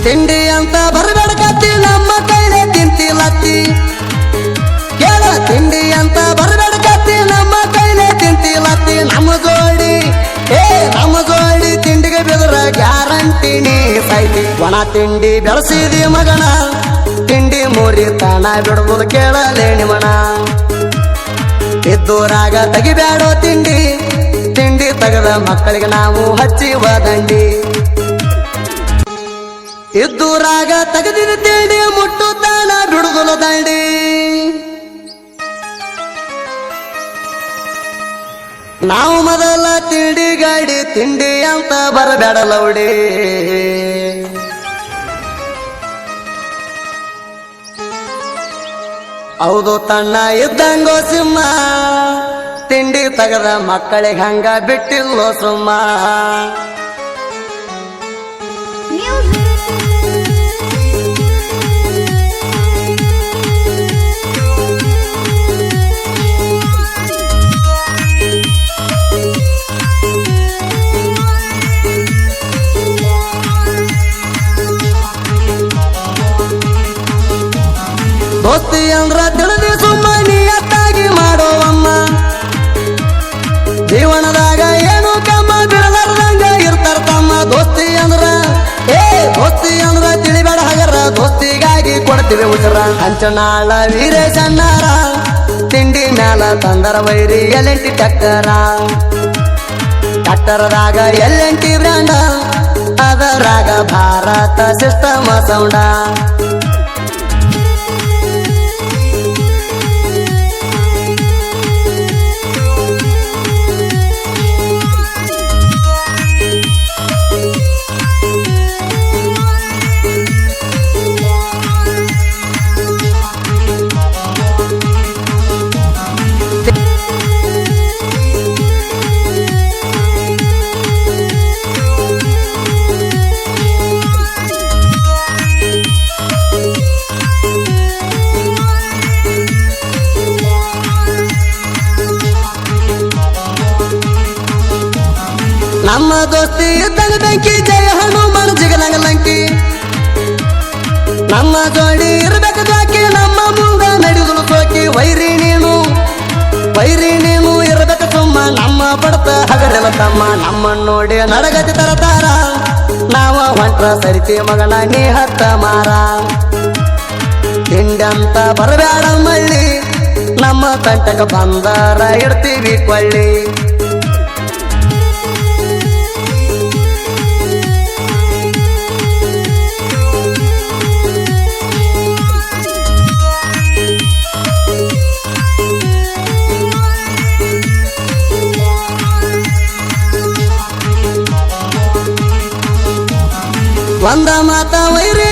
ತಿಂಡಿ ಅಂತ ಬರಬೇಡಕತ್ತಿ ನಮ್ಮ ಕೈಲೇ ತಿಂತಿಲತ್ತಿ ಕೇಳ ತಿಂಡಿ ಅಂತ ಬರಬೇಡಕತ್ತಿ ನಮ್ಮ ಕೈಲೇ ತಿಂತಿಲತ್ತಿ ನಮ್ಮ ಜೋಡಿ ತಿಂಡಿಗೆ ಬೆದರ ಗ್ಯಾರಂಟಿ ನೀ ಸೈತಿ ಒಣ ತಿಂಡಿ ಬೆಳೆಸಿದಿ ಮಗನ ತಿಂಡಿ ಮೂರಿ ತಾಣ ಬಿಡುವುದು ಕೇಳಲೇಣಿ ಮಣ ಇದ್ದೂರಾಗ ತೆಗಿಬ್ಯಾಡೋ ತಿಂಡಿ ತೆಗದ ಮಕ್ಕಳಿಗೆ ನಾವು ಹಚ್ಚಿವ ದಂಡಿ ಇದ್ದೂರಾಗ ತೆಗೆದಿನ ತಿಂಡಿ ಮುಟ್ಟು ತಾಣ ಬಿಡುವುದಿಲ್ಲ ದಂಡಿ ನಾವು ಮೊದಲ ತಿಂಡಿ ಗಾಡಿ ತಿಂಡಿ ಅಂತ ಬರಬೇಡ ಲೌಡಿ ಹೌದು ತಣ್ಣ ಇದ್ದಂಗೋ ಸಿಂಹ ತಿಂಡಿ ತಗದ ಮಕ್ಕಳಿಗೆ ಹಂಗ ಬಿಟ್ಟಿಲ್ಲೋ ಸುಮ್ಮ ದೋಸ್ತಿ ಅಂದ್ರ ತಿಳಿದಿ ಸುಮ್ಮ ನೀಯತ್ತಾಗಿ ಮಾಡೋವಮ್ಮ ಜೀವನದಾಗ ಏನು ಕಮ್ಮ ಬಿಡಲಾರ್ದಂಗ ಇರ್ತಾರ ತಮ್ಮ ದೋಸ್ತಿ ಅಂದ್ರ ತಿಳಿಬೇಡ ಹಗರ ದೋಸ್ತಿಗಾಗಿ ಕೊಡ್ತೀವಿ ಉಸಿರ ಹಂಚನಾಳ ವೀರೇಶಣ್ಣಾರ ತಿಂಡಿ ಮ್ಯಾಲ ತಂದರ ವೈರಿ ಎಲೆಂಟಿ ಟ್ಯಾಕ್ಟರದಾಗ ಎಲೆಂಟಿ ಬ್ರ್ಯಾಂಡ ಅದರಾಗ ಭಾರತ ಸಿಸ್ಟಮ ಸೌಂಡ ನಮ್ಮ ದೋಸ್ತಿ ಇದ್ದಂಗ ಬೆಂಕಿ ಜಯ ಹನುಮಾನ ಜಿಗಲಂಗ ಲಂಕಿ ನಮ್ಮ ಜೋಡಿ ಇರ್ಬೇಕು ದ್ವಾಕಿ ನಮ್ಮ ಮುಂದ ನಡೆದುಲು ಸೋಕಿ ವೈರಿ ನೀನು ಇರ್ಬೇಕು ಸುಮ್ಮ ನಮ್ಮ ಬಡತ ಹಗರೆಲ್ಲ ತಮ್ಮ ನಮ್ಮ ನೋಡಿ ನಡಗತಿ ತರತಾರ ನಾವ ಹೊಂಟ್ರ ಸರಿತಿ ಮಗನ ನೀ ಹತ್ತ ಮಾರ ತಿಂಡಿ ಅಂತ ಬರಬೇಡ ಮಳ್ಳಿ ನಮ್ಮ ತಂಟಕ ಬಂದಾರ ಇಡ್ತೀವಿ ಕೊಳ್ಳಿ ಒಂದ ಮಾತ ವೈರಿ